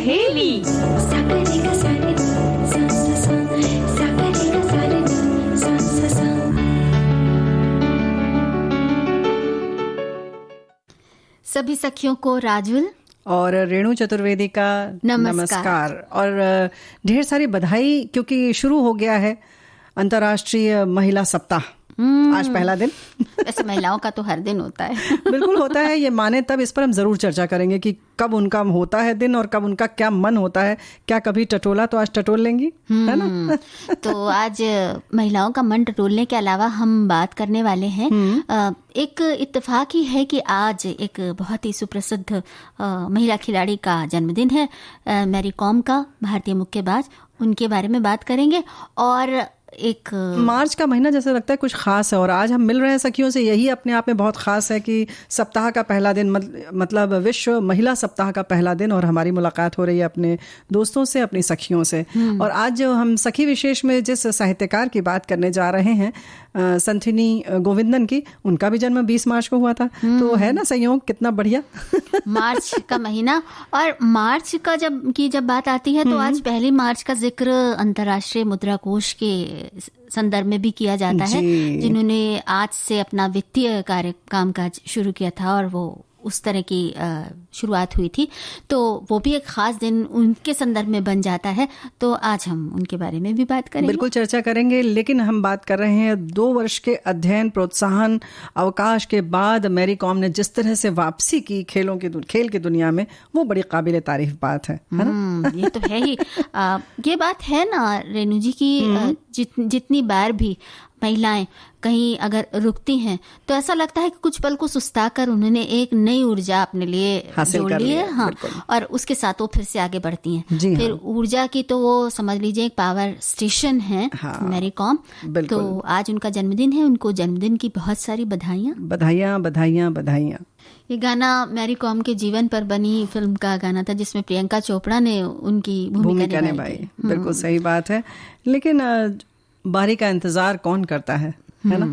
सहेली। सभी सखियों को राजुल और रेणु चतुर्वेदी का नमस्कार और ढेर सारी बधाई, क्योंकि शुरू हो गया है अंतर्राष्ट्रीय महिला सप्ताह। आज पहला दिन। वैसे महिलाओं का तो हर दिन होता है। बिल्कुल होता है, ये माने तब इस पर हम जरूर चर्चा करेंगे कि कब उनका होता है दिन और कब उनका क्या मन होता है। क्या कभी टटोला तो आज टटोल लेंगी, है ना? तो आज महिलाओं का मन टटोलने के अलावा हम बात करने वाले हैं, एक इत्तेफाक ही है कि आज एक बहुत ही सुप्रसिद्ध महिला खिलाड़ी का जन्मदिन है, मैरी कॉम का, भारतीय मुक्केबाज। उनके बारे में बात करेंगे। और एक मार्च का महीना जैसे लगता है कुछ खास है, और आज हम मिल रहे हैं सखियों से, यही अपने आप में बहुत खास है कि सप्ताह का पहला दिन, मतलब विश्व महिला सप्ताह का पहला दिन, और हमारी मुलाकात हो रही है अपने दोस्तों से, अपनी सखियों से। और आज जो हम सखी विशेष में जिस साहित्यकार की बात करने जा रहे हैं, संथिनी गोविंदन की, उनका भी जन्म 20 मार्च को हुआ था। तो है ना संयोग, कितना बढ़िया। मार्च का महीना, और मार्च का जब बात आती है तो आज 1 मार्च का जिक्र अंतर्राष्ट्रीय मुद्रा कोष के संदर्भ में भी किया जाता है, जिन्होंने आज से अपना वित्तीय कामकाज शुरू किया था, और वो उस तरह की शुरुआत हुई थी। तो वो भी एक खास दिन उनके संदर्भ में बन जाता है। तो आज हम उनके बारे में भी बात करेंगे, बिल्कुल चर्चा करेंगे। लेकिन हम बात कर रहे हैं 2 वर्ष के अध्ययन, प्रोत्साहन, अवकाश के बाद मैरी कॉम ने जिस तरह से वापसी की खेल की दुनिया में, वो बड़ी काबिल तारीफ बात है ना? ये तो है ही। ये बात है ना रेणु जी की, जितनी बार भी महिलाएं कहीं अगर रुकती हैं तो ऐसा लगता है कि कुछ पल को सुस्ताकर उन्होंने एक नई ऊर्जा अपने लिए जोड़ ली है। हाँ, और उसके साथ वो फिर से आगे बढ़ती हैं। फिर ऊर्जा की तो वो समझ लीजिए एक पावर स्टेशन है। हाँ, मैरी कॉम। तो आज उनका जन्मदिन है, उनको जन्मदिन की बहुत सारी बधाइयाँ। ये गाना मैरी कॉम के जीवन पर बनी फिल्म का गाना था, जिसमें प्रियंका चोपड़ा ने उनकी भूमिका निभाई। बिल्कुल सही बात है। लेकिन बारी का इंतजार कौन करता है ना?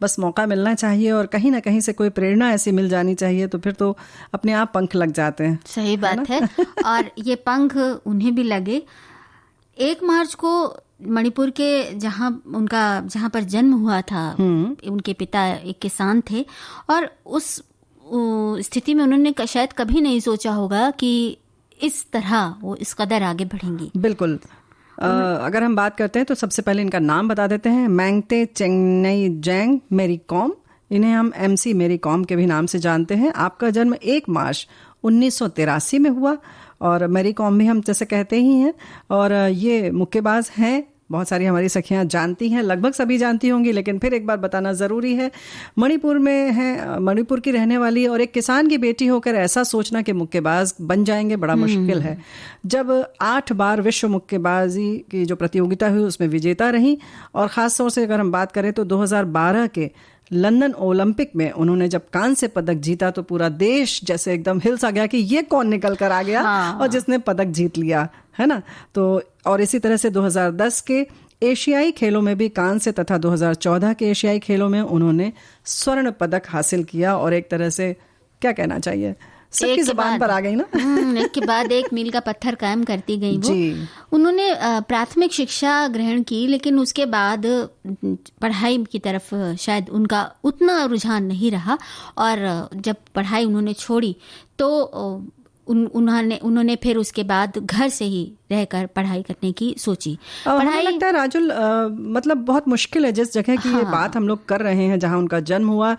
बस मौका मिलना चाहिए, और कहीं ना कहीं से कोई प्रेरणा ऐसी मिल जानी चाहिए, तो फिर तो अपने आप पंख लग जाते हैं। सही बात है। और ये पंख उन्हें भी लगे। 1 मार्च को मणिपुर के जहाँ पर जन्म हुआ था, उनके पिता एक किसान थे, और उस स्थिति में उन्होंने शायद कभी नहीं सोचा होगा कि इस तरह वो इस कदर आगे बढ़ेंगी। बिल्कुल। अगर हम बात करते हैं तो सबसे पहले इनका नाम बता देते हैं, मैंगते चेंगनाई मैरी कॉम। इन्हें हम MC मैरी कॉम के भी नाम से जानते हैं। आपका जन्म 1 मार्च 1983 में हुआ, और मैरी कॉम भी हम जैसे कहते ही हैं, और ये मुक्केबाज हैं। बहुत सारी हमारी सखियां जानती हैं, लगभग सभी जानती होंगी, लेकिन फिर एक बार बताना ज़रूरी है। मणिपुर में है, मणिपुर की रहने वाली, और एक किसान की बेटी होकर ऐसा सोचना कि मुक्केबाज बन जाएंगे, बड़ा मुश्किल है। जब 8 बार विश्व मुक्केबाजी की जो प्रतियोगिता हुई उसमें विजेता रही, और ख़ास तौर से अगर हम बात करें तो 2012 के लंदन ओलंपिक में उन्होंने जब कांस्य पदक जीता तो पूरा देश जैसे एकदम हिल्स आ गया कि ये कौन निकल कर आ गया। हाँ। और जिसने पदक जीत लिया, है ना? तो और इसी तरह से 2010 के एशियाई खेलों में भी कांस्य, तथा 2014 के एशियाई खेलों में उन्होंने स्वर्ण पदक हासिल किया। और एक तरह से क्या कहना चाहिए, सबकी जुबान पर आ गई ना। एक के बाद एक मील का पत्थर कायम करती गई वो। उन्होंने प्राथमिक शिक्षा ग्रहण की, लेकिन उसके बाद पढ़ाई की तरफ शायद उनका उतना रुझान नहीं रहा, और जब पढ़ाई उन्होंने छोड़ी तो उन्होंने फिर उसके बाद घर से ही रहकर पढ़ाई करने की सोची। पढ़ाई लगता है राजुल, मतलब बहुत मुश्किल है जिस जगह की ये बात हम लोग कर रहे हैं, जहाँ उनका जन्म हुआ,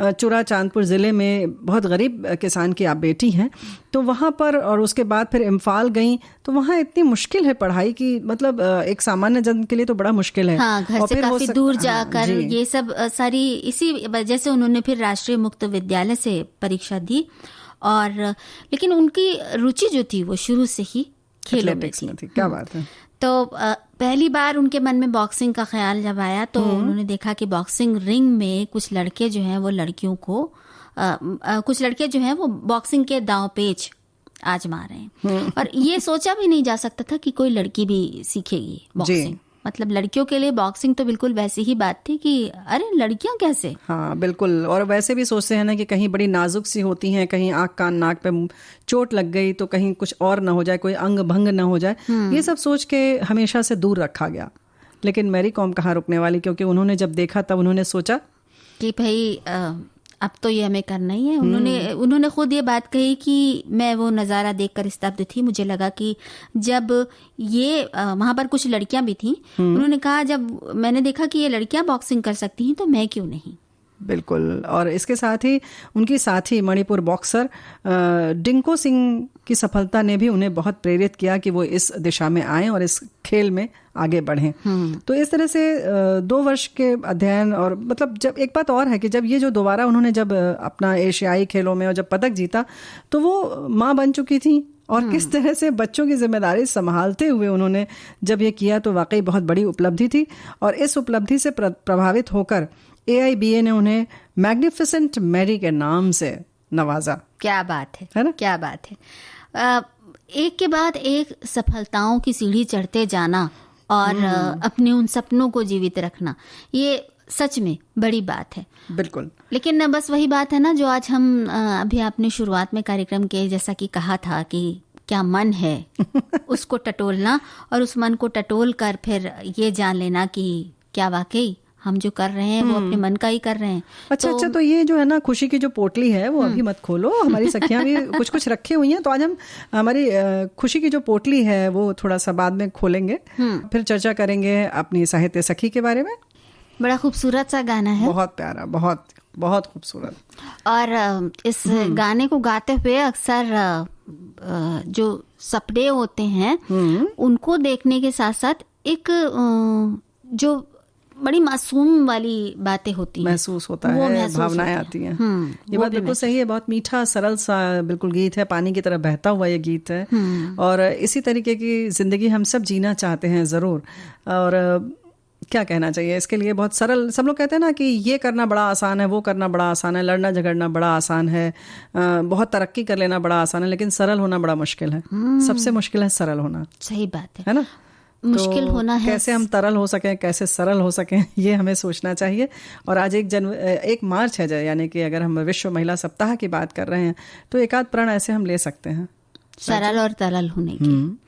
चुरा चांदपुर ज़िले में, बहुत गरीब किसान की आप बेटी हैं, तो वहाँ पर, और उसके बाद फिर इम्फाल गई, तो वहाँ इतनी मुश्किल है पढ़ाई की, मतलब एक सामान्य जन के लिए तो बड़ा मुश्किल है। हाँ, घर से काफी दूर जाकर ये सब सारी, इसी वजह से उन्होंने फिर राष्ट्रीय मुक्त विद्यालय से परीक्षा दी। और लेकिन उनकी रुचि जो थी वो शुरू से ही खेलों में थी। क्या बात है। तो पहली बार उनके मन में बॉक्सिंग का ख्याल जब आया तो उन्होंने देखा कि बॉक्सिंग रिंग में कुछ लड़के जो हैं वो लड़कियों को कुछ लड़के जो हैं वो बॉक्सिंग के दांव पेच आजमा रहे हैं। और ये सोचा भी नहीं जा सकता था कि कोई लड़की भी सीखेगी बॉक्सिंग। मतलब लड़कियों के लिए बॉक्सिंग तो बिल्कुल वैसी ही बात थी कि अरे लड़कियां कैसे। हाँ बिल्कुल, और वैसे भी सोचते हैं ना कि कहीं बड़ी नाजुक सी होती हैं, कहीं आँख कान नाक पे चोट लग गई तो कहीं कुछ और ना हो जाए, कोई अंग भंग ना हो जाए, ये सब सोच के हमेशा से दूर रखा गया। लेकिन मैरी कॉम कहाँ रुकने वाली, क्योंकि उन्होंने जब देखा तब उन्होंने सोचा कि भाई अब तो ये हमें करना ही है। उन्होंने खुद ये बात कही कि मैं वो नज़ारा देखकर स्तब्ध थी। मुझे लगा कि जब ये वहाँ पर कुछ लड़कियां भी थीं, उन्होंने कहा जब मैंने देखा कि ये लड़कियां बॉक्सिंग कर सकती हैं तो मैं क्यों नहीं। बिल्कुल, और इसके साथ ही उनकी साथी मणिपुर बॉक्सर डिंको सिंह की सफलता ने भी उन्हें बहुत प्रेरित किया कि वो इस दिशा में आएं और इस खेल में आगे बढ़ें। तो इस तरह से 2 वर्ष के अध्ययन, और मतलब जब एक बात और है कि जब ये जो दोबारा उन्होंने जब अपना एशियाई खेलों में और जब पदक जीता तो वो माँ बन चुकी थी, और किस तरह से बच्चों की जिम्मेदारी संभालते हुए उन्होंने जब ये किया तो वाकई बहुत बड़ी उपलब्धि थी। और इस उपलब्धि से प्रभावित होकर AIBA ने उन्हें मैग्निफिसेंट मैरी के नाम से नवाजा। क्या बात है ना? क्या बात है। एक के बाद एक सफलताओं की सीढ़ी चढ़ते जाना और अपने उन सपनों को जीवित रखना, ये सच में बड़ी बात है। बिल्कुल। लेकिन बस वही बात है ना जो आज हम अभी आपने शुरुआत में कार्यक्रम के जैसा कि कहा था कि क्या मन है उसको टटोलना, और उस मन को टटोल कर फिर ये जान लेना कि क्या वाकई हम जो कर रहे हैं वो अपने मन का ही कर रहे हैं। अच्छा, तो ये जो है ना खुशी की जो पोटली है वो अभी मत खोलो, हमारी सखियां भी कुछ कुछ रखी हुई हैं, तो आज हम हमारी खुशी की जो पोटली है वो थोड़ा सा बाद में खोलेंगे, फिर चर्चा करेंगे अपनी साहित्य सखी के बारे में। बड़ा खूबसूरत सा गाना है, बहुत प्यारा, बहुत बहुत खूबसूरत। और इस गाने को गाते हुए अक्सर जो सपने होते हैं उनको देखने के साथ साथ एक जो बड़ी मासूम वाली बातें होती हैं, महसूस होता है, भावनाएं आती हैं। ये बात बिल्कुल सही है। बहुत मीठा सरल सा बिल्कुल गीत है, पानी की तरह बहता हुआ ये गीत है, और इसी तरीके की जिंदगी हम सब जीना चाहते हैं जरूर। और क्या कहना चाहिए इसके लिए, बहुत सरल। सब लोग कहते हैं ना कि ये करना बड़ा आसान है, वो करना बड़ा आसान है, लड़ना झगड़ना बड़ा आसान है, बहुत तरक्की कर लेना बड़ा आसान है, लेकिन सरल होना बड़ा मुश्किल है। सबसे मुश्किल है सरल होना। सही बात है ना? मुश्किल होना है। कैसे हम तरल हो सकें, कैसे सरल हो सकें, ये हमें सोचना चाहिए। और आज 1 मार्च है, यानी कि अगर हम विश्व महिला सप्ताह की बात कर रहे हैं तो एक आध प्रण ऐसे हम ले सकते हैं सरल और तरल होने की।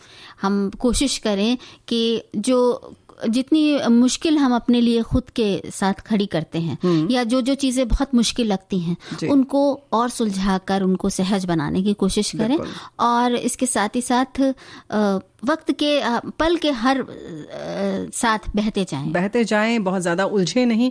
हम कोशिश करें कि जो जितनी मुश्किल हम अपने लिए खुद के साथ खड़ी करते हैं, या जो जो चीजें बहुत मुश्किल लगती हैं उनको और सुलझाकर उनको सहज बनाने की कोशिश करें, और इसके साथ ही साथ वक्त के पल के हर साथ बहते जाएं, बहुत ज़्यादा उलझे नहीं।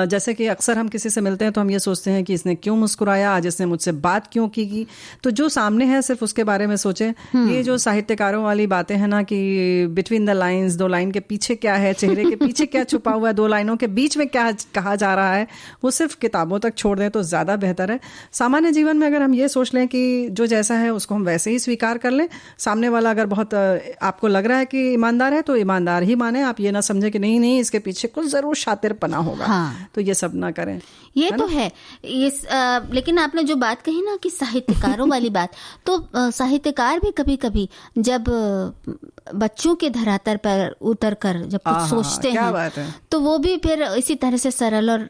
जैसे कि अक्सर हम किसी से मिलते हैं तो हम ये सोचते हैं कि इसने क्यों मुस्कुराया, आज इसने मुझसे बात क्यों की, तो जो सामने है सिर्फ उसके बारे में सोचें। ये जो साहित्यकारों वाली बातें हैं ना कि बिटवीन द लाइन्स, 2 लाइन के पीछे क्या है, चेहरे के पीछे क्या छुपा हुआ है, 2 लाइनों के बीच में क्या कहा जा रहा है, वो सिर्फ किताबों तक छोड़ दें तो ज़्यादा बेहतर है। सामान्य जीवन में अगर हम ये सोच लें कि जो जैसा है उसको हम वैसे ही स्वीकार कर लें, सामने वाला अगर बहुत आपको लग रहा है कि ईमानदार है तो ईमानदार ही माने, आप ये ना समझे कि नहीं इसके पीछे कुछ जरूर शातिरपना होगा। तो ये सब ना करें। ये तो है। लेकिन आपने जो बात कही ना कि साहित्यकारों वाली बात, तो साहित्यकार भी कभी कभी जब बच्चों के धरातल पर उतर कर जब कुछ सोचते हैं तो वो भी फिर इसी तरह से सरल और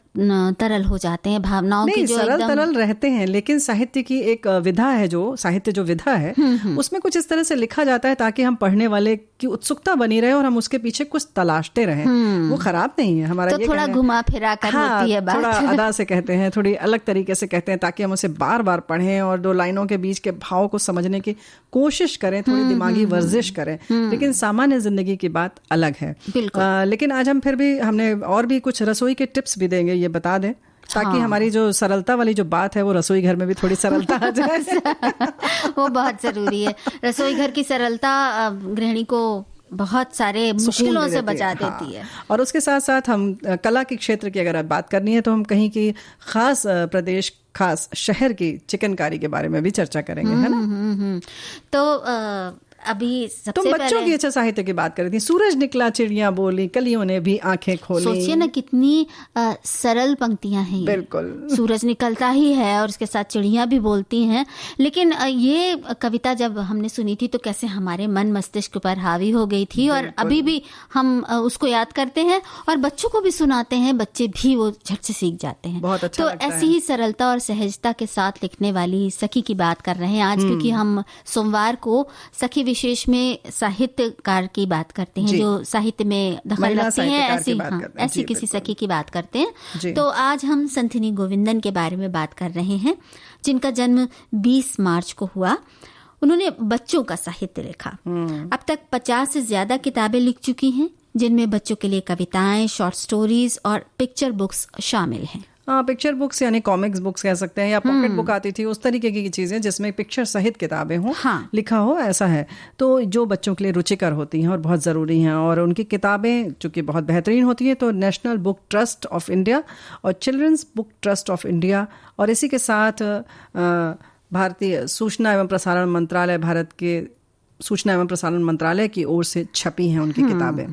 तरल हो जाते हैं। भावनाओं की जो सरल तरल रहते हैं, लेकिन साहित्य की एक विधा है, जो साहित्य जो विधा है उसमें कुछ इस तरह से लिखा जाता है ताकि हम पढ़ने वाले की उत्सुकता बनी रहे और हम उसके पीछे कुछ तलाशते रहें। वो खराब नहीं है हमारा। तो थोड़ा घुमा फिरा कर होती है बात, थोड़ा अदा से कहते हैं, थोड़ी अलग तरीके से कहते हैं ताकि हम उसे बार बार पढ़ें और 2 लाइनों के बीच के भाव को समझने की कोशिश करें, थोड़ी दिमागी वर्जिश करें। लेकिन सामान्य जिंदगी की बात अलग है। लेकिन आज हम फिर भी हमने और भी कुछ रसोई के टिप्स भी देंगे, ये बता दें, ताकि हमारी जो सरलता वाली जो बात है वो रसोई घर में भी थोड़ी सरलता आ जाए। वो बहुत जरूरी है। रसोई घर की सरलता गृहिणी को बहुत सारे मुश्किलों से बचा देती है। और उसके साथ साथ हम कला के क्षेत्र की अगर बात करनी है तो हम कहीं की खास प्रदेश, खास शहर की चिकनकारी के बारे में भी चर्चा करेंगे, है ना? तो अभी सबसे तुम बच्चों की अच्छा साहित्य की बात कर रही थी। सूरज निकला चिड़िया बोली, कलियों ने भी आंखें खोली। सोचिए ना कितनी सरल पंक्तियां हैं। बिल्कुल, सूरज निकलता ही है और उसके साथ चिड़ियां भी बोलती हैं। लेकिन ये कविता जब हमने सुनी थी तो कैसे हमारे मन मस्तिष्क पर हावी हो गई थी, और अभी भी हम उसको याद करते हैं और बच्चों को भी सुनाते हैं, बच्चे भी वो झट से सीख जाते हैं। बहुत अच्छा तो लगता ऐसी ही सरलता और सहजता के साथ लिखने वाली सखी की बात कर रहे हैं आज, क्योंकि हम सोमवार को सखी विशेष में साहित्यकार की बात करते हैं, जो साहित्य में दखल रखती हैं, ऐसी किसी सखी की बात करते हैं। तो आज हम संथिनी गोविंदन के बारे में बात कर रहे हैं, जिनका जन्म 20 मार्च को हुआ। उन्होंने बच्चों का साहित्य लिखा। अब तक 50 से ज्यादा किताबें लिख चुकी हैं, जिनमें बच्चों के लिए कविताएं, शॉर्ट स्टोरीज और पिक्चर बुक्स शामिल हैं। पिक्चर बुक्स यानी कॉमिक्स बुक्स कह सकते हैं, या पॉकेट बुक आती थी, उस तरीके की चीजें जिसमें पिक्चर सहित किताबें हों, लिखा हो, ऐसा है। तो जो बच्चों के लिए रुचिकर होती हैं और बहुत ज़रूरी हैं, और उनकी किताबें चूँकि बहुत बेहतरीन होती हैं, तो National Book Trust of India और Children's Book Trust of India और इसी के साथ भारतीय सूचना एवं प्रसारण मंत्रालय, भारत के सूचना एवं प्रसारण मंत्रालय की ओर से छपी हैं उनकी किताबें।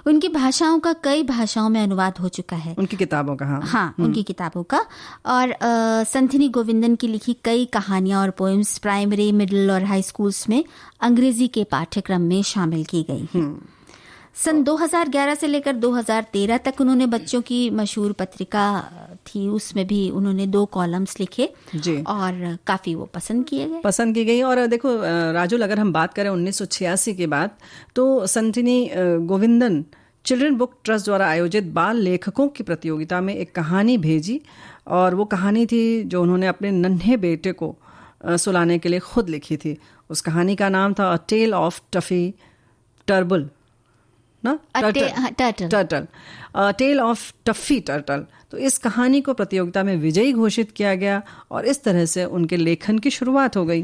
उनकी भाषाओं का कई भाषाओं में अनुवाद हो चुका है, उनकी किताबों का। हाँ, उनकी किताबों का। और संथिनी गोविंदन की लिखी कई कहानियां और पोएम्स प्राइमरी, मिडिल और हाई स्कूल्स में अंग्रेजी के पाठ्यक्रम में शामिल की गई हैं। सन 2011 से लेकर 2013 तक उन्होंने बच्चों की मशहूर पत्रिका थी, उसमें भी उन्होंने 2 कॉलम्स लिखे और काफी वो पसंद की गई। और देखो राजुल, अगर हम बात करें 1986 के बाद, तो संथिनी गोविंदन चिल्ड्रन बुक ट्रस्ट द्वारा आयोजित बाल लेखकों की प्रतियोगिता में एक कहानी भेजी, और वो कहानी थी जो उन्होंने अपने नन्हे बेटे को सुलाने के लिए खुद लिखी थी। उस कहानी का नाम था अ टेल ऑफ टफी टर्बल ना, turtle, tale of Tuffy turtle. तो इस कहानी को प्रतियोगिता में विजयी घोषित किया गया और इस तरह से उनके लेखन की शुरुआत हो गई।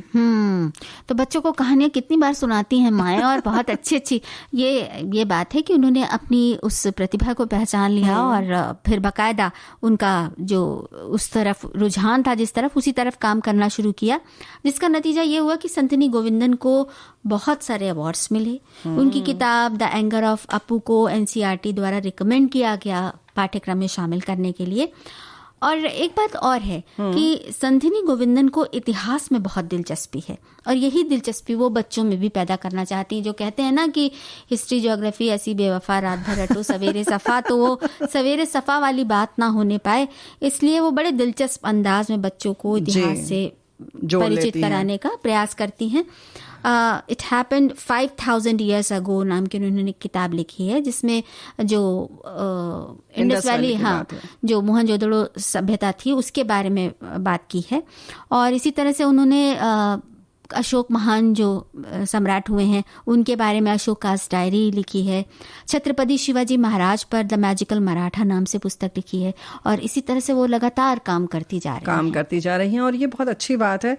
तो बच्चों को कहानियां कितनी बार सुनाती हैं माएँ, और बहुत अच्छी ये बात है कि उन्होंने अपनी उस प्रतिभा को पहचान लिया और फिर बाकायदा उनका जो उस तरफ रुझान था, जिस तरफ, उसी तरफ काम करना शुरू किया, जिसका नतीजा ये हुआ कि संथिनी गोविंदन को बहुत सारे अवार्ड्स मिले। उनकी किताब द एंगर ऑफ अपू को एनसीईआरटी द्वारा रिकमेंड किया गया पाठ्यक्रम में शामिल करने के लिए। और एक बात और है कि संथिनी गोविंदन को इतिहास में बहुत दिलचस्पी है, और यही दिलचस्पी वो बच्चों में भी पैदा करना चाहती हैं। जो कहते हैं ना कि हिस्ट्री ज्योग्राफी ऐसी बेवफा, रात भर रटो सवेरे सफा, तो वो सवेरे सफा वाली बात ना होने पाए, इसलिए वो बड़े दिलचस्प अंदाज में बच्चों को इतिहास से परिचित कराने का प्रयास करती हैं। इट हैपेंड 5000 years ago नाम की उन्होंने किताब लिखी है, जिसमें जो इंडस वैली, जो मोहनजोदड़ो सभ्यता थी, उसके बारे में बात की है। और इसी तरह से उन्होंने अशोक महान जो सम्राट हुए हैं उनके बारे में अशोकास डायरी लिखी है। छत्रपति शिवाजी महाराज पर द मैजिकल मराठा नाम से पुस्तक लिखी है, और इसी तरह से वो लगातार काम करती जा रही हैं। और ये बहुत अच्छी बात है।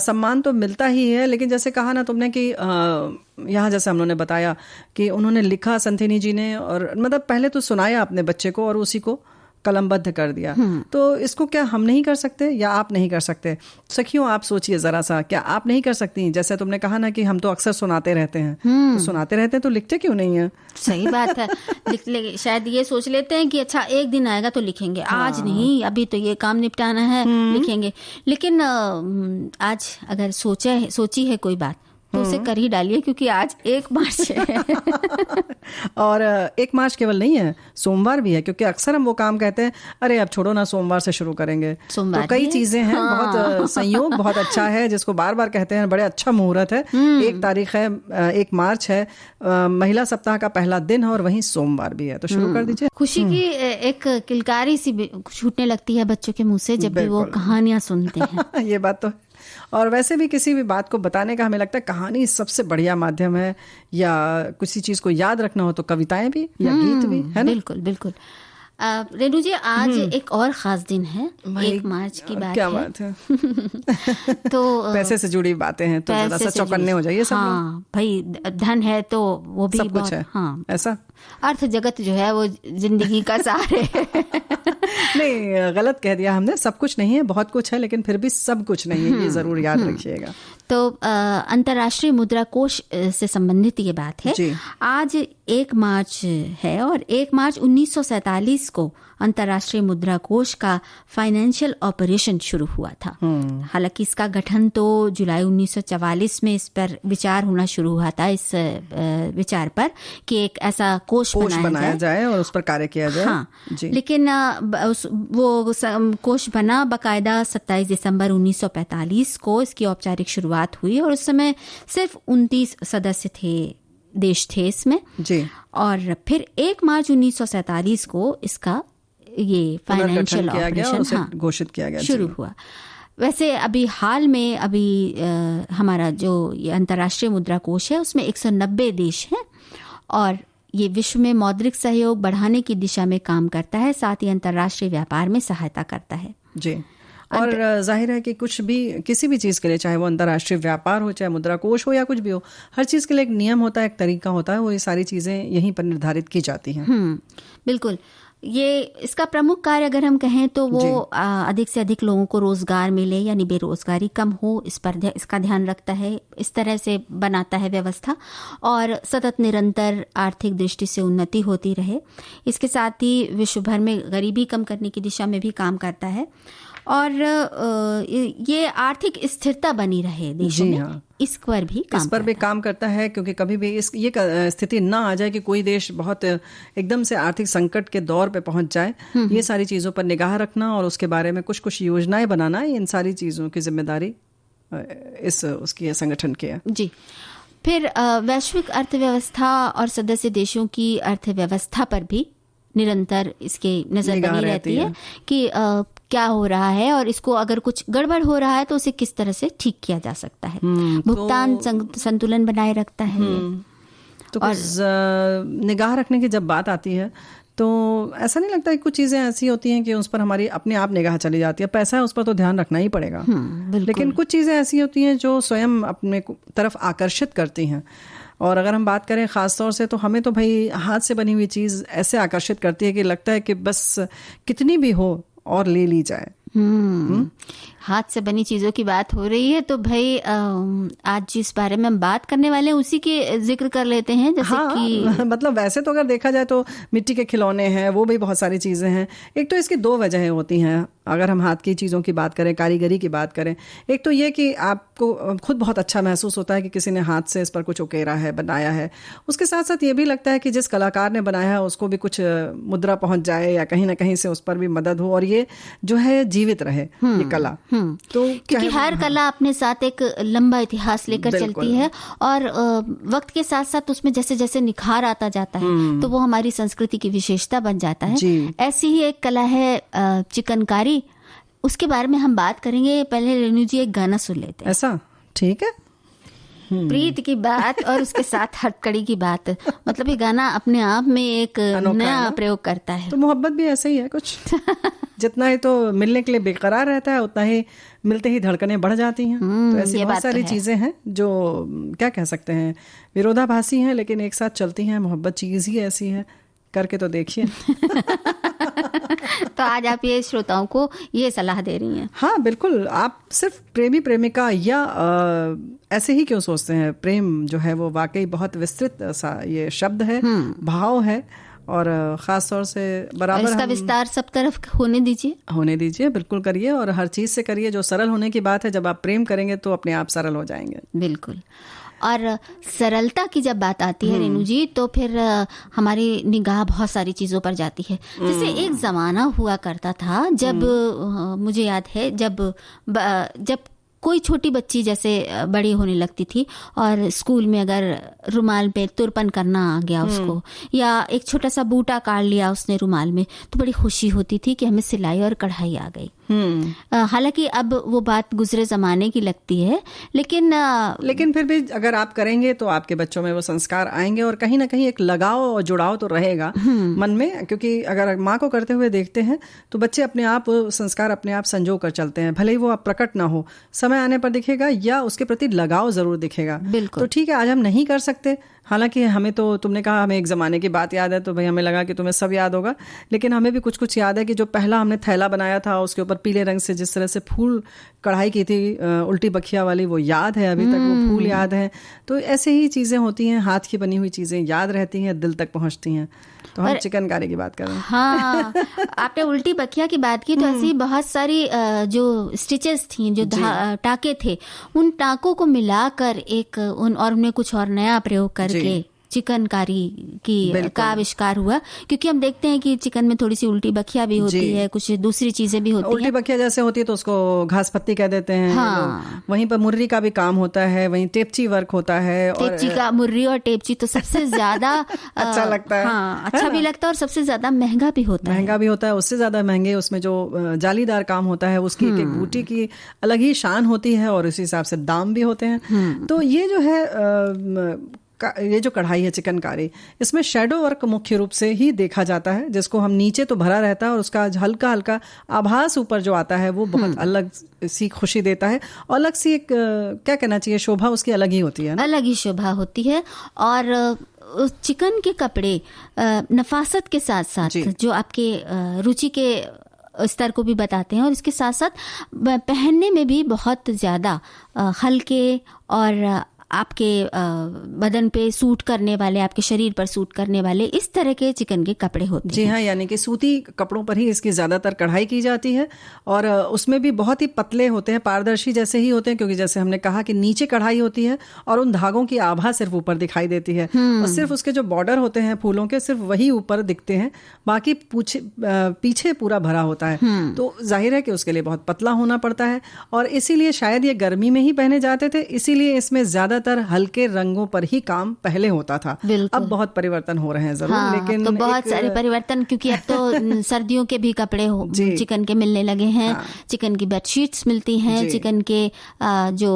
सम्मान तो मिलता ही है, लेकिन जैसे कहा ना तुमने कि यहाँ जैसे हम लोगों ने बताया कि उन्होंने लिखा संथिनी जी ने, और मतलब पहले तो सुनाया अपने बच्चे को और उसी को कलमबद्ध कर दिया। तो इसको क्या हम नहीं कर सकते या आप नहीं कर सकते? सखियों, आप सोचिए जरा सा, क्या आप नहीं कर सकती? जैसे तुमने कहा ना कि हम तो अक्सर सुनाते रहते हैं, तो सुनाते रहते हैं तो लिखते क्यों नहीं है? सही बात है। शायद ये सोच लेते हैं कि अच्छा एक दिन आएगा तो लिखेंगे, आज नहीं, अभी तो ये काम निपटाना है, लिखेंगे। लेकिन आज अगर सोची है कोई बात तो उसे कर ही डालिए, क्योंकि आज 1 मार्च है। और 1 मार्च केवल नहीं है, सोमवार भी है, क्योंकि अक्सर हम वो काम कहते हैं, अरे अब छोड़ो ना, सोमवार से शुरू करेंगे। तो कई चीजें हैं, बहुत संयोग बहुत अच्छा है, जिसको बार बार कहते हैं, बड़े अच्छा मुहूर्त है। 1 तारीख है, 1 मार्च है, महिला सप्ताह का पहला दिन है, और वहीं सोमवार भी है, तो शुरू कर दीजिए। खुशी की एक किलकारी सी छूटने लगती है बच्चों के मुंह से जब भी वो कहानियां सुनते हैं। ये बात तो है। और वैसे भी किसी भी बात को बताने का हमें लगता है कहानी सबसे बढ़िया माध्यम है, या किसी चीज को याद रखना हो तो कविताएं भी या गीत भी, है ना? बिल्कुल बिल्कुल। रेणु जी, आज एक और खास दिन है, 1 मार्च की बात क्या है। बात है। तो पैसे से जुड़ी बातें हैं, तो जरा सा चौकन्ने हो जाइए सब लोग। भाई धन है तो वो भी सब कुछ है, ऐसा अर्थ जगत जो है वो जिंदगी का सार है। नहीं, गलत कह दिया हमने, सब कुछ नहीं है, बहुत कुछ है, लेकिन फिर भी सब कुछ नहीं है, ये जरूर याद रखिएगा। तो अंतर्राष्ट्रीय मुद्रा कोष से संबंधित ये बात है। आज 1 मार्च है और 1 मार्च 1947 को अंतर्राष्ट्रीय मुद्रा कोष का फाइनेंशियल ऑपरेशन शुरू हुआ था। हालांकि इसका गठन तो जुलाई 1944 में इस पर विचार होना शुरू हुआ था, इस विचार पर कि एक ऐसा कोष बनाया जाए और उस पर कार्य किया जाए। हाँ, लेकिन वो कोष बना बकायदा 27 दिसंबर 1945 को इसकी औपचारिक शुरुआत हुई और उस समय सिर्फ 29 सदस्य देश थे इसमें जी। और फिर 1 मार्च 1947 को इसका ये फाइनेंशियल ऑपरेशन घोषित किया गया, शुरू हुआ। वैसे अभी हाल में हमारा जो ये अंतर्राष्ट्रीय मुद्रा कोष है उसमें 190 देश हैं और ये विश्व में मौद्रिक सहयोग बढ़ाने की दिशा में काम करता है, साथ ही अंतर्राष्ट्रीय व्यापार में सहायता करता है जी। और जाहिर है कि कुछ भी, किसी भी चीज़ के लिए, चाहे वो अंतर्राष्ट्रीय व्यापार हो, चाहे मुद्रा कोष हो या कुछ भी हो, हर चीज़ के लिए एक नियम होता है, एक तरीका होता है, वो ये सारी चीज़ें यहीं पर निर्धारित की जाती हैं। बिल्कुल। ये इसका प्रमुख कार्य अगर हम कहें तो वो अधिक से अधिक लोगों को रोजगार मिले यानी बेरोजगारी कम हो, इस पर इसका ध्यान रखता है, इस तरह से बनाता है व्यवस्था और सतत निरंतर आर्थिक दृष्टि से उन्नति होती रहे। इसके साथ ही विश्व भर में गरीबी कम करने की दिशा में भी काम करता है और ये आर्थिक स्थिरता बनी रहे देशों में। हाँ। इस पर भी काम करता है, क्योंकि कभी भी ये स्थिति ना आ जाए कि कोई देश बहुत एकदम से आर्थिक संकट के दौर पे पहुंच जाए। ये सारी चीज़ों पर निगाह रखना और उसके बारे में कुछ कुछ योजनाएं बनाना, इन सारी चीज़ों की जिम्मेदारी उसकी संगठन की है जी। फिर वैश्विक अर्थव्यवस्था और सदस्य देशों की अर्थव्यवस्था पर भी निरंतर इसके नजर बनी रहती है कि क्या हो रहा है और इसको अगर कुछ गड़बड़ हो रहा है तो उसे किस तरह से ठीक किया जा सकता है। भुगतान संतुलन बनाए रखता है। तो और निगाह रखने की जब बात आती है तो ऐसा नहीं लगता है कि कुछ चीज़ें ऐसी होती हैं कि उस पर हमारी अपने आप निगाह चली जाती है। पैसा है, उस पर तो ध्यान रखना ही पड़ेगा, लेकिन कुछ चीज़ें ऐसी होती हैं जो स्वयं अपने तरफ आकर्षित करती हैं। और अगर हम बात करें ख़ास तौर से, तो हमें तो भाई हाथ से बनी हुई चीज़ ऐसे आकर्षित करती है कि लगता है कि बस कितनी भी हो और ले ली जाए। हाथ से बनी चीजों की बात हो रही है तो भाई आज जिस बारे में हम बात करने वाले हैं उसी के जिक्र कर लेते हैं। जैसे कि मतलब वैसे तो अगर देखा जाए तो मिट्टी के खिलौने हैं, वो भी बहुत सारी चीजें हैं। एक तो इसकी 2 वजहें होती हैं अगर हम हाथ की चीज़ों की बात करें, कारीगरी की बात करें। एक तो ये कि आपको खुद बहुत अच्छा महसूस होता है कि किसी ने हाथ से इस पर कुछ उकेरा है, बनाया है। उसके साथ साथ ये भी लगता है कि जिस कलाकार ने बनाया है उसको भी कुछ मुद्रा पहुंच जाए या कहीं ना कहीं से उस पर भी मदद हो और ये जो है जीवित रहे ये कला। तो क्योंकि हर कला अपने साथ एक लंबा इतिहास लेकर चलती है और वक्त के साथ साथ उसमें जैसे जैसे निखार आता जाता है तो वो हमारी संस्कृति की विशेषता बन जाता है। ऐसी ही एक कला है चिकनकारी, उसके बारे में हम बात करेंगे। पहले रेणु जी एक गाना सुन लेते हैं। ऐसा ठीक है। प्रीत की बात और उसके साथ हथकड़ी की बात, मतलब ये गाना अपने आप में एक नया प्रयोग करता है। तो मोहब्बत भी ऐसा ही है कुछ जितना ही तो मिलने के लिए बेकरार रहता है उतना ही मिलते ही धड़कनें बढ़ जाती हैं। तो ऐसी बहुत सारी चीजें हैं जो क्या कह सकते हैं विरोधाभासी हैं लेकिन एक साथ चलती हैं। मोहब्बत चीज ही ऐसी है, करके तो देखिए। तो आज आप ये श्रोताओं को ये सलाह दे रही हैं? हाँ बिल्कुल। आप सिर्फ प्रेमी प्रेमिका या ऐसे ही क्यों सोचते हैं? प्रेम जो है वो वाकई बहुत विस्तृत सा ये शब्द है, भाव है और ख़ास तौर से बराबर इसका विस्तार सब तरफ होने दीजिए। बिल्कुल करिए और हर चीज़ से करिए जो सरल होने की बात है। जब आप प्रेम करेंगे तो अपने आप सरल हो जाएंगे। बिल्कुल। और सरलता की जब बात आती है रेणु जी तो फिर हमारी निगाह बहुत सारी चीज़ों पर जाती है। जैसे एक ज़माना हुआ करता था जब मुझे याद है जब कोई छोटी बच्ची जैसे बड़ी होने लगती थी और स्कूल में अगर रुमाल पे तुरपन करना आ गया उसको या एक छोटा सा बूटा काट लिया उसने रुमाल में तो बड़ी खुशी होती थी कि हमें सिलाई और कढ़ाई आ गई। हालांकि अब वो बात गुजरे जमाने की लगती है लेकिन फिर भी अगर आप करेंगे तो आपके बच्चों में वो संस्कार आएंगे और कहीं ना कहीं एक लगाव और जुड़ाव तो रहेगा मन में। क्योंकि अगर माँ को करते हुए देखते हैं तो बच्चे अपने आप संस्कार अपने आप संजो कर चलते हैं, भले ही वो आप प्रकट ना हो, समय आने पर दिखेगा या उसके प्रति लगाव जरूर दिखेगा। तो ठीक है आज हम नहीं कर सकते हालांकि हमें तो, तुमने कहा हमें एक ज़माने की बात याद है, तो भाई हमें लगा कि तुम्हें सब याद होगा, लेकिन हमें भी कुछ कुछ याद है कि जो पहला हमने थैला बनाया था उसके ऊपर पीले रंग से जिस तरह से फूल कढ़ाई की थी उल्टी बखिया वाली, वो याद है अभी तक, वो फूल याद है। तो ऐसे ही चीज़ें होती हैं, हाथ की बनी हुई चीज़ें याद रहती हैं, दिल तक पहुँचती हैं। तो हम चिकनकारी की बात कर रहे हैं। हाँ, आपने उल्टी बखिया की बात की, तो ऐसी बहुत सारी जो स्टिचेस थी, जो टाके थे, उन टाकों को मिलाकर एक और उन्हें कुछ और नया प्रयोग करके चिकनकारी का आविष्कार हुआ। क्योंकि हम देखते हैं कि चिकन में थोड़ी सी उल्टी बखिया भी होती है, कुछ दूसरी चीजें भी होती हैं। उल्टी बखिया जैसे होती है तो उसको घास पत्ती कह देते हैं। हाँ। वहीं पर मुर्री का भी काम होता है, वहीं टेपची वर्क होता है। टेपची का, मुर्री और टेपची तो सबसे ज्यादा अच्छा लगता है। हाँ, अच्छा भी लगता है और सबसे ज्यादा महंगा भी होता है। महंगा भी होता है, उससे ज्यादा महंगे उसमें जो जालीदार काम होता है, उसकी एक एक बूटी की अलग ही शान होती है और उसी हिसाब से दाम भी होते हैं। तो ये जो है ये जो कढ़ाई है चिकनकारी, इसमें शैडो वर्क मुख्य रूप से ही देखा जाता है, जिसको हम नीचे तो भरा रहता है और उसका हल्का हल्का आभास ऊपर जो आता है वो बहुत अलग सी खुशी देता है, और अलग सी एक क्या कहना चाहिए, शोभा उसकी अलग ही होती है ना? अलग ही शोभा होती है। और चिकन के कपड़े नफासत के साथ साथ जो आपके रुचि के स्तर को भी बताते हैं, और इसके साथ साथ पहनने में भी बहुत ज्यादा हल्के और आपके बदन पे सूट करने वाले, आपके शरीर पर सूट करने वाले इस तरह के चिकन के कपड़े होते हैं। जी हाँ, यानी कि सूती कपड़ों पर ही इसकी ज्यादातर कढ़ाई की जाती है, और उसमें भी बहुत ही पतले होते हैं, पारदर्शी जैसे ही होते हैं, क्योंकि जैसे हमने कहा कि नीचे कढ़ाई होती है और उन धागों की आभा सिर्फ ऊपर दिखाई देती है, और सिर्फ उसके जो बॉर्डर होते हैं फूलों के, सिर्फ वही ऊपर दिखते हैं, बाकी पीछे पूरा भरा होता है। तो जाहिर है कि उसके लिए बहुत पतला होना पड़ता है, और इसीलिए शायद ये गर्मी में ही पहने जाते थे, इसीलिए इसमें ज्यादा हल्के रंगों पर ही काम पहले होता था। अब बहुत परिवर्तन हो रहे हैं जरूर। हाँ, लेकिन तो बहुत सारे परिवर्तन, क्योंकि अब तो सर्दियों के भी कपड़े चिकन के मिलने लगे हैं। हाँ। चिकन की बेडशीट्स मिलती हैं, चिकन के जो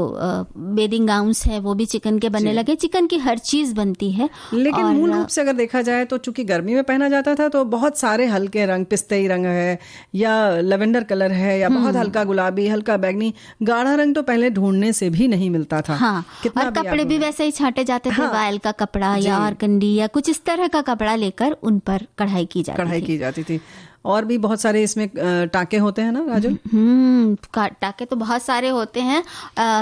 बेडिंग गाउन्स है वो भी चिकन के बनने लगे, चिकन की हर चीज बनती है। लेकिन मूल रूप से अगर देखा जाए तो चूंकि गर्मी में पहना जाता था, तो बहुत सारे हल्के रंग, पिस्तेई रंग है या लेवेंडर कलर है या बहुत हल्का गुलाबी, हल्का बैगनी, गाढ़ा रंग तो पहले ढूंढने से भी नहीं मिलता था। हाँ, कितना कपड़े भी वैसे ही छांटे जाते थे। हाँ, वायल का कपड़ा या ऑर्गेंडी या कुछ इस तरह का कपड़ा लेकर उन पर कढ़ाई की जाती थी। और भी बहुत सारे इसमें टाके होते हैं ना राजू? टाके तो बहुत सारे होते हैं।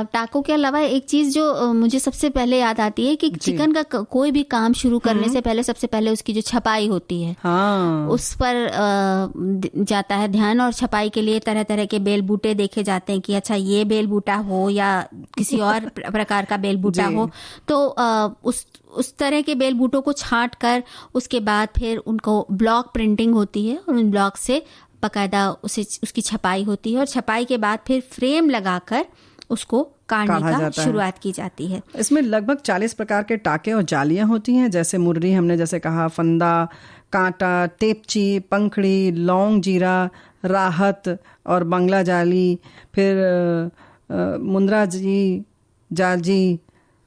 टाकों के अलावा एक चीज जो मुझे सबसे पहले याद आती है कि चिकन का कोई भी काम शुरू करने से पहले सबसे पहले उसकी जो छपाई होती है, हाँ, उस पर जाता है ध्यान, और छपाई के लिए तरह तरह के बेल बूटे देखे जाते हैं कि अच्छा ये बेल बूटा हो या किसी और प्रकार का बेल बूटा हो। तो उस तरह के बेल बूटों को छांट कर उसके बाद फिर उनको ब्लॉक प्रिंटिंग होती है, और उन ब्लॉक से बाकायदा उसकी छपाई होती है, और छपाई के बाद फिर फ्रेम लगाकर उसको काटने का शुरुआत की जाती है। इसमें लगभग 40 प्रकार के टाके और जालियां होती हैं, जैसे मुर्री हमने जैसे कहा, फंदा, कांटा, टेपची, पंखड़ी, लौंग जीरा, राहत और बंगला जाली, फिर मुंद्रा जाली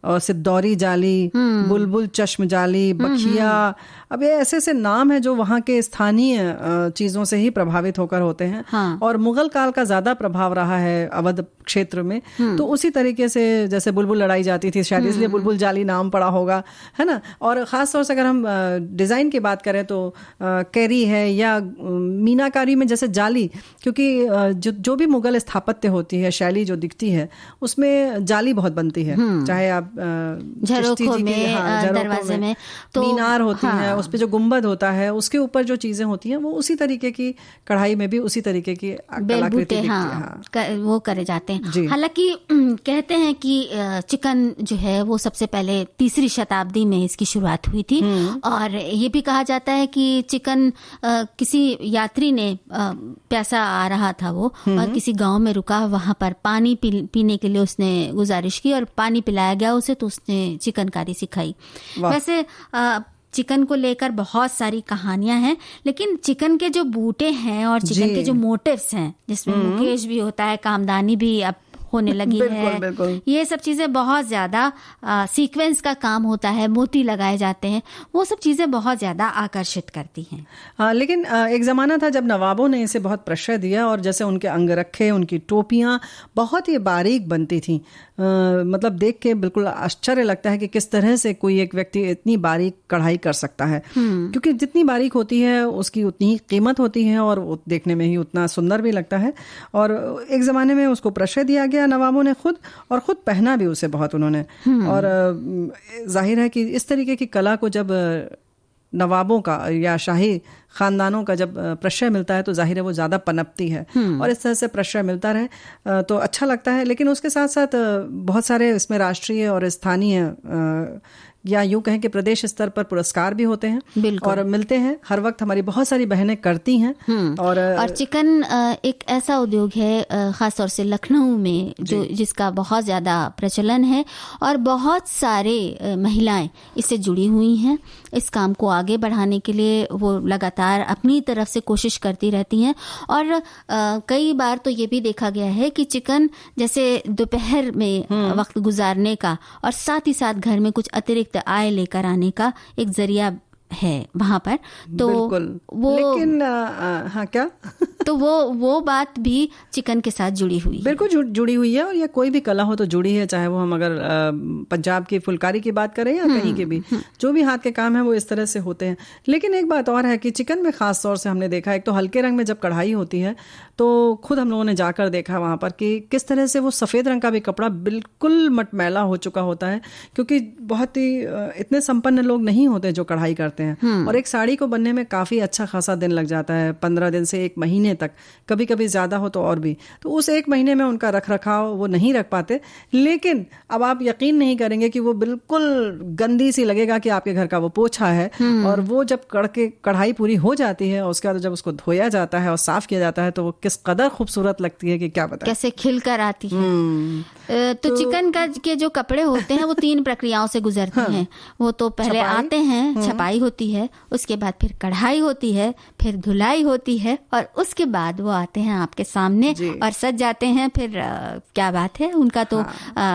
और सिद्धौरी जाली, बुलबुल चश्म जाली, बखिया। अब ये ऐसे ऐसे नाम है जो वहाँ के स्थानीय चीजों से ही प्रभावित होकर होते हैं। हाँ। और मुगल काल का ज्यादा प्रभाव रहा है अवध क्षेत्र में, तो उसी तरीके से जैसे बुलबुल लड़ाई जाती थी, शायद इसलिए बुलबुल जाली नाम पड़ा होगा, है ना। और खास तौर से अगर हम डिजाइन की बात करें तो कैरी है या मीनाकारी में जैसे जाली, क्योंकि जो भी मुगल स्थापत्य होती है, शैली जो दिखती है, उसमें जाली बहुत बनती है, चाहे आप झरोखों में, दरवाजे में तो मीनार होती है, उस पे जो गुंबद होता है उसके ऊपर जो चीजें होती हैं वो उसी तरीके की, कढ़ाई में भी उसी तरीके की कलाकृति दिखती है, वो करे जाते हैं। हालांकि कहते हैं कि चिकन जो है वो सबसे पहले 3री शताब्दी में इसकी शुरुआत हुई थी, और ये भी कहा जाता है कि चिकन किसी यात्री ने प्यासा आ रहा था वो, और किसी गांव में रुका, वहां पर पानी पीने के लिए उसने गुजारिश की और पानी पिलाया गया उसे, तो उसने चिकनकारी सिखाई। वैसे चिकन को लेकर बहुत सारी कहानियां हैं, लेकिन चिकन के जो बूटे हैं और चिकन के जो मोटिव्स हैं, जिसमें मुकेश भी होता है, कामदानी भी अब होने लगी है, बिल्कुल। ये सब चीजें बहुत ज्यादा सीक्वेंस का काम होता है, मोती लगाए जाते हैं, वो सब चीजें बहुत ज्यादा आकर्षित करती हैं। हाँ, लेकिन एक जमाना था जब नवाबों ने इसे बहुत प्रश्रय दिया, और जैसे उनके अंगरखे, उनकी टोपियां बहुत ही बारीक बनती थी, मतलब देख के बिल्कुल आश्चर्य लगता है कि किस तरह से कोई एक व्यक्ति इतनी बारीक कढ़ाई कर सकता है, क्योंकि जितनी बारीक होती है उसकी उतनी ही कीमत होती है और देखने में ही उतना सुंदर भी लगता है। और एक ज़माने में उसको प्रश्रय दिया गया नवाबों ने खुद, और ख़ुद पहना भी उसे बहुत उन्होंने। और जाहिर है कि इस तरीके की कला को जब नवाबों का या शाही खानदानों का जब प्रश्रय मिलता है तो जाहिर है वो ज़्यादा पनपती है, और इस तरह से प्रश्रय मिलता रहे तो अच्छा लगता है। लेकिन उसके साथ साथ बहुत सारे इसमें राष्ट्रीय और स्थानीय या यूं कहें कि प्रदेश स्तर पर पुरस्कार भी होते हैं और मिलते हैं हर वक्त। हमारी बहुत सारी बहनें करती हैं। और चिकन एक ऐसा उद्योग है खासतौर से लखनऊ में जो जिसका बहुत ज़्यादा प्रचलन है और बहुत सारे महिलाएं इससे जुड़ी हुई हैं। इस काम को आगे बढ़ाने के लिए वो लगातार अपनी तरफ से कोशिश करती रहती हैं। और कई बार तो ये भी देखा गया है कि चिकन जैसे दोपहर में वक्त गुजारने का और साथ ही साथ घर में कुछ अतिरिक्त आय लेकर आने का एक जरिया है वहां पर। तो वो लेकिन हाँ क्या तो वो बात भी चिकन के साथ जुड़ी हुई है, बिल्कुल जुड़ी हुई है। और ये कोई भी कला हो तो जुड़ी है, चाहे वो हम अगर पंजाब की फुलकारी की बात करें या कहीं के भी जो भी हाथ के काम है वो इस तरह से होते हैं। लेकिन एक बात और है कि चिकन में खास तौर से हमने देखा, एक तो हल्के रंग में जब कढ़ाई होती है तो खुद हम लोगों ने जाकर देखा वहां पर कि किस तरह से वो सफ़ेद रंग का भी कपड़ा बिल्कुल मटमैला हो चुका होता है, क्योंकि बहुत ही इतने संपन्न लोग नहीं होते जो कढ़ाई करते हैं। और एक साड़ी को बनने में काफ़ी अच्छा खासा दिन लग जाता है, 15 दिन से 1 महीने तक, कभी कभी ज़्यादा हो तो और भी। तो उस 1 महीने में उनका रख रखाव वो नहीं रख पाते। लेकिन अब आप यकीन नहीं करेंगे कि वो बिल्कुल गंदी सी लगेगा कि आपके घर का वो पोछा है। और वो जब कढ़ाई पूरी हो जाती है, उसके बाद जब उसको धोया जाता है और साफ किया जाता है तो वो किस कदर खूबसूरत लगती है कि क्या बताएं, कैसे खिलकर आती है। तो चिकन का के जो कपड़े होते हैं वो 3 प्रक्रियाओं से गुजरते हैं। वो तो पहले आते हैं, छपाई होती है, उसके बाद फिर कढ़ाई होती है, फिर धुलाई होती है, और उसके बाद वो आते हैं आपके सामने और सज जाते हैं। फिर क्या बात है, उनका तो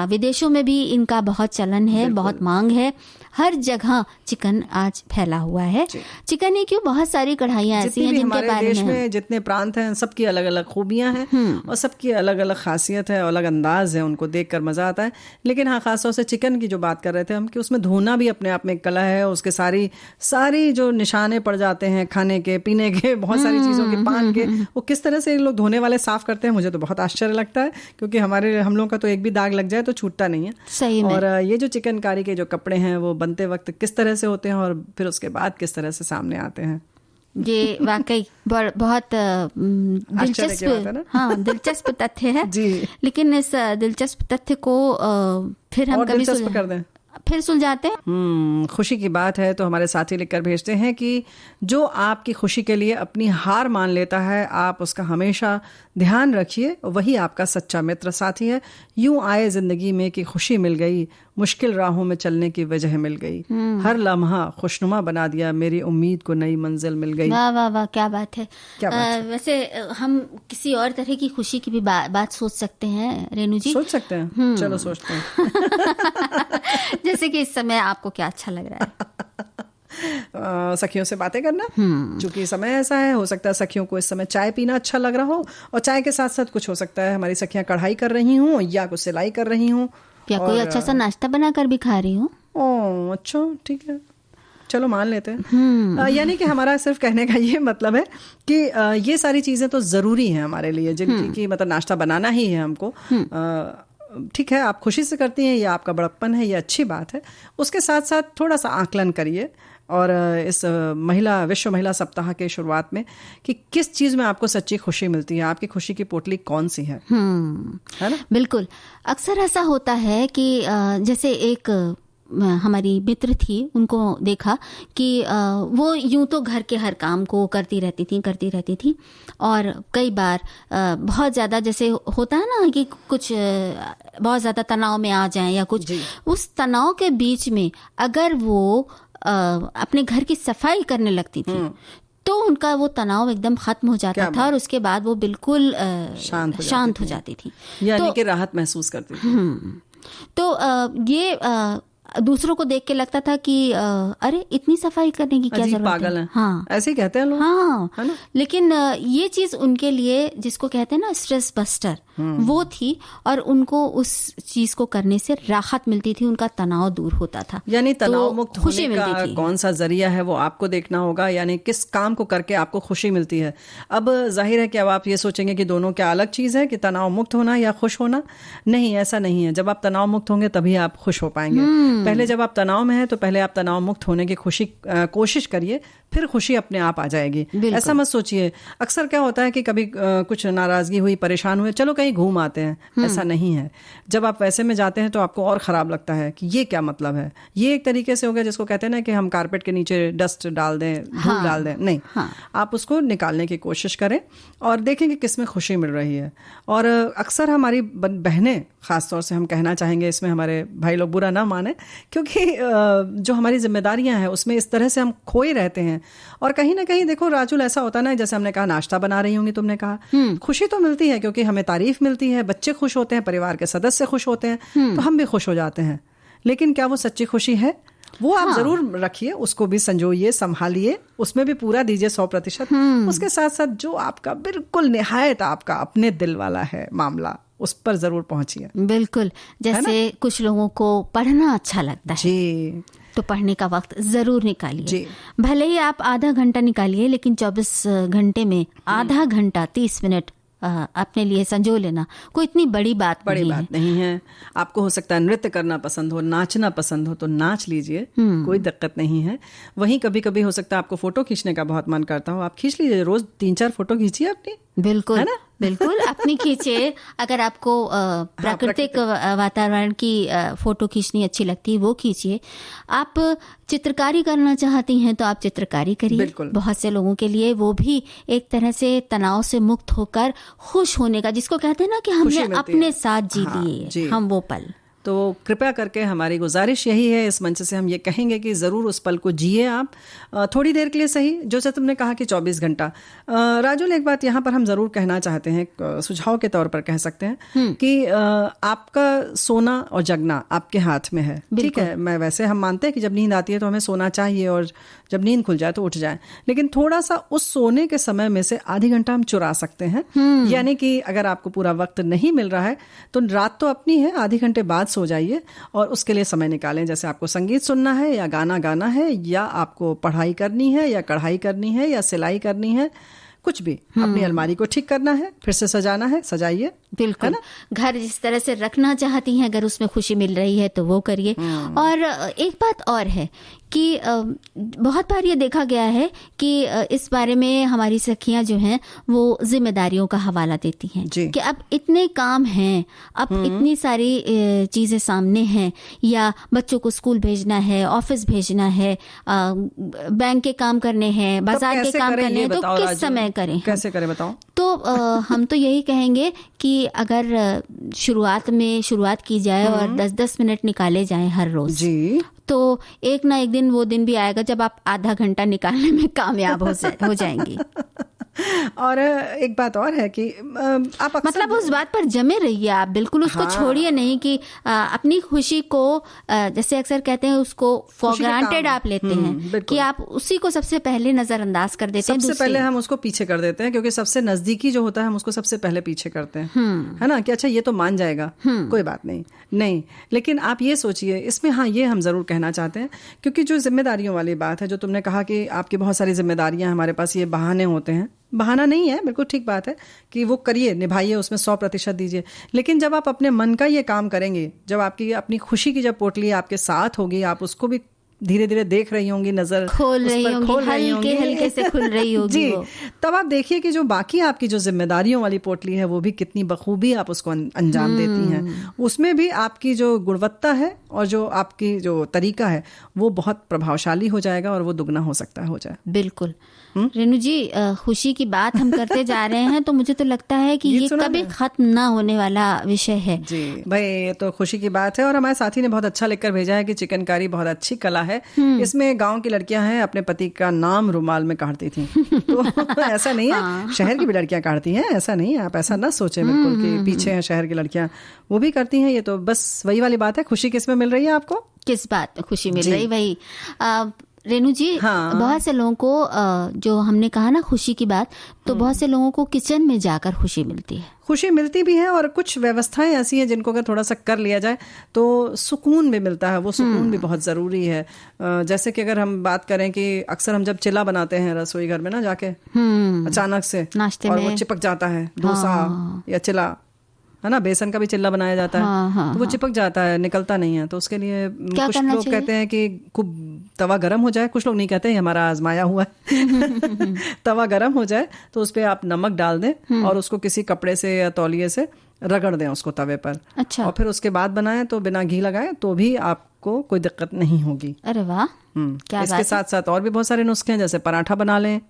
विदेशों में भी इनका बहुत चलन है, बहुत मांग है। हर जगह चिकन आज फैला हुआ है। चिकन ही क्यों, बहुत सारी कढ़ाइयाँ ऐसी हैं जिनके बारे देश में जितने प्रांत हैं सबकी अलग अलग खूबियां हैं और सबकी अलग अलग खासियत है, अलग अंदाज है, उनको देखकर मजा आता है। लेकिन हाँ, खासतौर से चिकन की जो बात कर रहे थे हम कि उसमें धोना भी अपने आप में एक कला है। उसके सारी जो निशाने पड़ जाते हैं खाने के, पीने के, बहुत सारी चीजों के, पान के, वो किस तरह से लोग धोने वाले साफ करते हैं, मुझे तो बहुत आश्चर्य लगता है। क्योंकि हम लोगों का तो एक भी दाग लग जाए तो छूटता नहीं है। सही में। और ये जो चिकनकारी के जो कपड़े हैं वो बनते वक्त किस तरह से होते हैं और फिर उसके बाद किस तरह से सामने आते हैं, ये वाकई बहुत दिलचस्प तथ्य है जी। लेकिन इस दिलचस्प तथ्य को फिर हम कभी कर दें, फिर सुलझाते हैं। खुशी की बात है तो हमारे साथी लिखकर भेजते हैं कि जो आपकी खुशी के लिए अपनी हार मान लेता है, आप उसका हमेशा ध्यान रखिए, वही आपका सच्चा मित्र साथी है। यूं आए जिंदगी में कि खुशी मिल गई, मुश्किल राहों में चलने की वजह मिल गई, हर लम्हा खुशनुमा बना दिया, मेरी उम्मीद को नई मंजिल मिल गई। वाह वाह वाह, क्या बात है। वैसे हम किसी और तरह की खुशी की भी बात सोच सकते हैं रेणु जी। सोच सकते हैं, चलो सोचते हैं। जैसे कि इस समय आपको क्या अच्छा लग रहा है? सखियों से बातें करना, क्योंकि समय ऐसा है, हो सकता है सखियों को इस समय चाय पीना अच्छा लग रहा हो, और चाय के साथ साथ कुछ हो सकता है हमारी सखियां कढ़ाई कर रही हूँ या कुछ सिलाई कर रही हूँ, या कोई अच्छा सा नाश्ता बनाकर भी खा रही हूँ। ओह अच्छा, ठीक है, चलो मान लेते हैं। यानी कि हमारा सिर्फ कहने का ये मतलब है कि ये सारी चीजें तो जरूरी हैं हमारे लिए, जिनकी की मतलब नाश्ता बनाना ही है हमको। ठीक है, आप खुशी से करती हैं, ये आपका बड़प्पन है, ये अच्छी बात है। उसके साथ साथ थोड़ा सा आकलन करिए और इस विश्व महिला सप्ताह के शुरुआत में कि किस चीज में आपको सच्ची खुशी मिलती है, आपकी खुशी की पोटली कौन सी है ना? बिल्कुल। अक्सर ऐसा होता है कि जैसे एक हमारी मित्र थी, उनको देखा कि वो यूं तो घर के हर काम को करती रहती थी और कई बार बहुत ज़्यादा, जैसे होता है ना कि कुछ बहुत ज़्यादा तनाव में आ जाएं या कुछ, उस तनाव के बीच में अगर वो अपने घर की सफाई करने लगती थी तो उनका वो तनाव एकदम खत्म हो जाता था और उसके बाद वो बिल्कुल शांत हो जाती थी, यानी कि राहत महसूस करती थी। तो ये दूसरों को देख के लगता था कि अरे इतनी सफाई करने की क्या जरूरत पागल है। हाँ, ऐसे ही कहते हैं लोग। हाँ, है ना? लेकिन ये चीज उनके लिए, जिसको कहते हैं ना स्ट्रेस बस्टर, वो थी, और उनको उस चीज को करने से राहत मिलती थी, उनका तनाव दूर होता था। यानी तनाव मुक्त खुशी होने मिलती का थी। कौन सा जरिया है वो आपको देखना होगा, यानी किस काम को करके आपको खुशी मिलती है। अब जाहिर है कि अब आप ये सोचेंगे कि दोनों क्या अलग चीज है, कि तनाव मुक्त होना या खुश होना। नहीं, ऐसा नहीं है। जब आप तनाव मुक्त होंगे तभी आप खुश हो पाएंगे। पहले जब आप तनाव में हैं तो पहले आप तनाव मुक्त होने की कोशिश करिए, फिर खुशी अपने आप आ जाएगी। ऐसा मत सोचिए। अक्सर क्या होता है कि कभी कुछ नाराजगी हुई, परेशान हुए, चलो कहीं घूम आते हैं। ऐसा नहीं है। जब आप वैसे में जाते हैं तो आपको और खराब लगता है कि ये क्या मतलब है। ये एक तरीके से हो गया जिसको कहते हैं ना कि हम कारपेट के नीचे डस्ट डाल दें, धूल डाल दें। नहीं, आप उसको निकालने की कोशिश करें और देखें कि किसमें खुशी मिल रही है। और अक्सर हमारी बहनें, खासतौर से हम कहना चाहेंगे, इसमें हमारे भाई लोग बुरा ना माने, क्योंकि जो हमारी जिम्मेदारियां हैं उसमें इस तरह से हम खोए रहते हैं। और कहीं ना कहीं देखो राजुल, ऐसा होता ना, जैसे हमने कहा नाश्ता बना रही होंगी, तुमने कहा खुशी तो मिलती है क्योंकि हमें तारीफ मिलती है, बच्चे खुश होते हैं, परिवार के सदस्य खुश होते हैं, तो हम भी खुश हो जाते हैं। लेकिन क्या वो सच्ची खुशी है? वो आप जरूर रखिए, उसको भी संजोइए, संभालिए, उसमें भी पूरा दीजिए 100%। उसके साथ साथ जो आपका बिल्कुल निहायत आपका अपने दिल वाला है मामला, उस पर जरूर पहुंचिए। बिल्कुल, जैसे कुछ लोगों को पढ़ना अच्छा लगता है जी, तो पढ़ने का वक्त जरूर निकालिए। भले ही आप आधा घंटा निकालिए, लेकिन 24 घंटे में आधा घंटा 30 मिनट अपने लिए संजो लेना कोई इतनी बड़ी बात नहीं है। आपको हो सकता है नृत्य करना पसंद हो, नाचना पसंद हो, तो नाच लीजिए, कोई दिक्कत नहीं है। वहीं कभी कभी हो सकता है आपको फोटो खींचने का बहुत मन करता हो, आप खींच लीजिए, रोज 3-4 फोटो खींचिए अपनी। बिल्कुल, है ना? बिल्कुल अपनी खींचे। अगर आपको प्राकृतिक वातावरण की फोटो खींचनी अच्छी लगती है, वो खींचिए। आप चित्रकारी करना चाहती हैं तो आप चित्रकारी करिए। बहुत से लोगों के लिए वो भी एक तरह से तनाव से मुक्त होकर खुश होने का, जिसको कहते हैं ना कि हमने अपने साथ जी लिए हम वो पल। तो कृपया करके हमारी गुजारिश यही है, इस मंच से हम ये कहेंगे कि ज़रूर उस पल को जिए आप, थोड़ी देर के लिए सही। जो तुमने कहा कि 24 घंटा, राजुल एक बात यहाँ पर हम ज़रूर कहना चाहते हैं, सुझाव के तौर पर कह सकते हैं कि आपका सोना और जगना आपके हाथ में है। ठीक है, मैं वैसे हम मानते हैं कि जब नींद आती है तो हमें सोना चाहिए और जब नींद खुल जाए तो उठ जाए, लेकिन थोड़ा सा उस सोने के समय में से आधी घंटा हम चुरा सकते हैं। यानी कि अगर आपको पूरा वक्त नहीं मिल रहा है तो रात तो अपनी है, आधी घंटे बाद सो जाइए और उसके लिए समय निकालें। जैसे आपको संगीत सुनना है या गाना गाना है, या आपको पढ़ाई करनी है या कढ़ाई करनी है या सिलाई करनी है, कुछ भी, अपनी अलमारी को ठीक करना है, फिर से सजाना है, सजाइए। बिल्कुल, घर जिस तरह से रखना चाहती हैं, अगर उसमें खुशी मिल रही है तो वो करिए। और एक बात और है कि बहुत बार ये देखा गया है कि इस बारे में हमारी सखियां जो हैं वो जिम्मेदारियों का हवाला देती हैं कि अब इतने काम हैं, अब इतनी सारी चीजें सामने हैं, या बच्चों को स्कूल भेजना है, ऑफिस भेजना है, बैंक के काम करने हैं, बाजार के काम करने हैं, तो किस समय करें, कैसे करें बताओ। तो हम तो यही कहेंगे कि अगर शुरुआत की जाए और 10-10 मिनट निकाले जाएं हर रोज जी, तो एक ना एक दिन वो दिन भी आएगा जब आप आधा घंटा निकालने में कामयाब हो जाएंगी। और एक बात और है कि आप मतलब उस बात पर जमे रहिए आप, बिल्कुल उसको छोड़िए नहीं कि अपनी खुशी को, जैसे अक्सर कहते हैं, उसको फॉर ग्रांटेड आप लेते हैं कि आप उसी को सबसे पहले नजरअंदाज कर देते हैं, सबसे पहले हम उसको पीछे कर देते हैं, क्योंकि सबसे नजदीकी जो होता है हम उसको सबसे पहले पीछे करते हैं, है ना, कि अच्छा ये तो मान जाएगा, कोई बात नहीं। लेकिन आप ये सोचिए इसमें, हाँ ये हम जरूर कहना चाहते हैं, क्योंकि जो जिम्मेदारियों वाली बात है, जो तुमने कहा कि आपकी बहुत सारी जिम्मेदारियां, हमारे पास ये बहाने होते हैं, बहाना नहीं है, बिल्कुल ठीक बात है कि वो करिए, निभाइए, उसमें 100% दीजिए। लेकिन जब आप अपने मन का ये काम करेंगे, जब आपकी अपनी खुशी की जब पोटली आपके साथ होगी, आप उसको भी धीरे धीरे देख रही होंगी, नजर खोल रही होंगी, हल्के से खुल रही होगी जी, तब आप देखिए कि जो बाकी आपकी जो जिम्मेदारियों वाली पोटली है वो भी कितनी बखूबी आप उसको अंजाम देती हैं। उसमें भी आपकी जो गुणवत्ता है और जो आपकी जो तरीका है वो बहुत प्रभावशाली हो जाएगा और वो दुगना हो सकता है, हो जाए। बिल्कुल रेणु जी, खुशी की बात हम करते जा रहे हैं तो मुझे तो लगता है कि ये कभी खत्म ना होने वाला विषय है जी। भाई ये तो खुशी की बात है, और हमारे साथी ने बहुत अच्छा लिखकर भेजा है कि चिकनकारी बहुत अच्छी कला है। इसमें गांव की लड़कियां हैं, अपने पति का नाम रुमाल में काटती थी, तो ऐसा नहीं है, शहर की भी लड़कियां काटती हैं, ऐसा नहीं है, आप ऐसा ना सोचें बिल्कुल कि पीछे हैं शहर की लड़कियां, वो भी करती हैं। ये तो बस वही वाली बात है, खुशी किस में मिल रही है आपको, किस बात में खुशी मिल रही वही। रेणु जी, हाँ। बहुत से लोगों को जो हमने कहा ना खुशी की बात, तो बहुत से लोगों को किचन में जाकर खुशी मिलती है। खुशी मिलती भी है, और कुछ व्यवस्थाएं ऐसी हैं जिनको अगर थोड़ा सा कर लिया जाए तो सुकून भी मिलता है। वो सुकून भी बहुत ज़रूरी है। जैसे कि अगर हम बात करें कि अक्सर हम जब चिल्ला बनाते हैं रसोई घर में ना जाके अचानक से नाश्ते और में वो चिपक जाता है, डोसा या चिल्ला है ना, बेसन का भी चिल्ला बनाया जाता है, तो वो चिपक जाता है, निकलता नहीं है। तो उसके लिए कुछ लोग कहते हैं कि खूब तवा गर्म हो जाए, कुछ लोग नहीं कहते, हमारा आजमाया हुआ है तवा गर्म हो जाए तो उस पर आप नमक डाल दें और उसको किसी कपड़े से या तौलिए से रगड़ दें उसको तवे पर। अच्छा। और फिर उसके बाद बनाएं तो बिना घी लगाए तो भी आपको कोई दिक्कत नहीं होगी। अरे वाह, क्या इसके साथ साथ और भी बहुत सारे नुस्खे हैं, जैसे पराठा बना लें।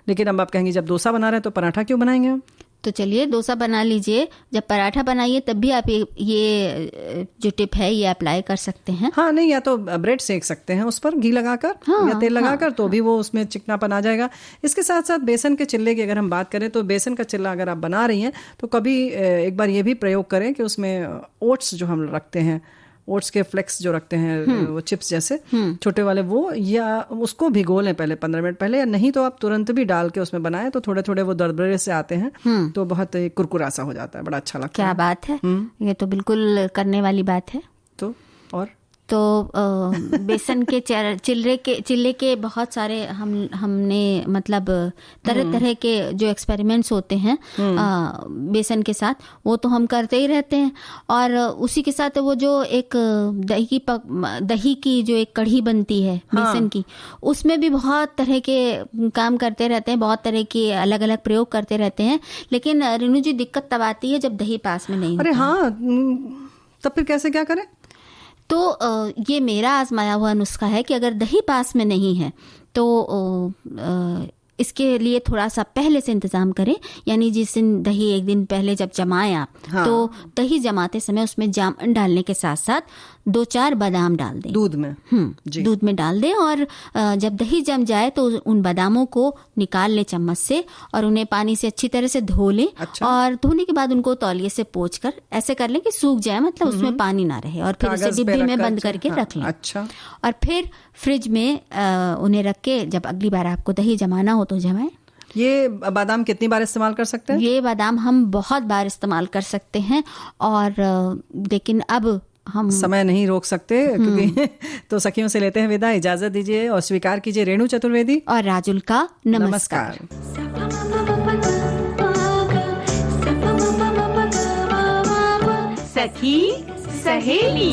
लेकिन अब आप कहेंगे जब डोसा बना रहे हैं तो पराठा क्यों बनाएंगे हम? तो चलिए डोसा बना लीजिए, जब पराठा बनाइए तब भी आप ये जो टिप है ये अप्लाई कर सकते हैं। हाँ, नहीं, या तो ब्रेड सेक सकते हैं उस पर घी लगाकर या तेल लगाकर, तो भी वो उसमें चिकनापन आ जाएगा। इसके साथ साथ बेसन के चिल्ले की अगर हम बात करें तो बेसन का चिल्ला अगर आप बना रही हैं तो कभी एक बार ये भी प्रयोग करें कि उसमें ओट्स जो हम रखते हैं, ओट्स के फ्लेक्स जो रखते हैं वो चिप्स जैसे छोटे वाले, वो या उसको भिगो लें पहले 15 मिनट पहले, या नहीं तो आप तुरंत भी डाल के उसमें बनाएं तो थोड़े थोड़े वो दरदरे से आते हैं तो बहुत कुरकुरा सा हो जाता है, बड़ा अच्छा लगता है। क्या बात है, ये तो बिल्कुल करने वाली बात है। तो बेसन के चिल्ले के बहुत सारे हमने मतलब तरह तरह के जो एक्सपेरिमेंट्स होते हैं बेसन के साथ, वो तो हम करते ही रहते हैं। और उसी के साथ वो जो एक दही की जो एक कढ़ी बनती है बेसन की, उसमें भी बहुत तरह के काम करते रहते हैं, बहुत तरह के अलग अलग प्रयोग करते रहते हैं। लेकिन रेणु जी, दिक्कत तब आती है जब दही पास में नहीं होता। अरे हाँ, तब फिर कैसे क्या करें? तो ये मेरा आजमाया हुआ नुस्खा है कि अगर दही पास में नहीं है तो इसके लिए थोड़ा सा पहले से इंतजाम करें। यानी जिस दिन दही एक दिन पहले जब जमाएं आप, तो दही जमाते समय उसमें जामन डालने के साथ साथ 2-4 बादाम डाल दें दूध में। दूध में डाल दें, और जब दही जम जाए तो उन बादामों को निकाल लें चम्मच से और उन्हें पानी से अच्छी तरह से धो लें। अच्छा। और धोने के बाद उनको तौलिए से पोंछकर ऐसे कर लें कि सूख जाए, मतलब उसमें पानी ना रहे, और फिर इसे डिब्बे में बंद करके रख लें। अच्छा। और फिर फ्रिज में उन्हें रख के जब अगली बार आपको दही जमाना हो तो जमाएं। ये बादाम कितनी बार इस्तेमाल कर सकते हैं? ये बादाम हम बहुत बार इस्तेमाल कर सकते हैं, और लेकिन अब हम समय नहीं रोक सकते क्योंकि तो सखियों से लेते हैं विदा। इजाजत दीजिए और स्वीकार कीजिए रेणु चतुर्वेदी और राजुल का नमस्कार। सखी सहेली।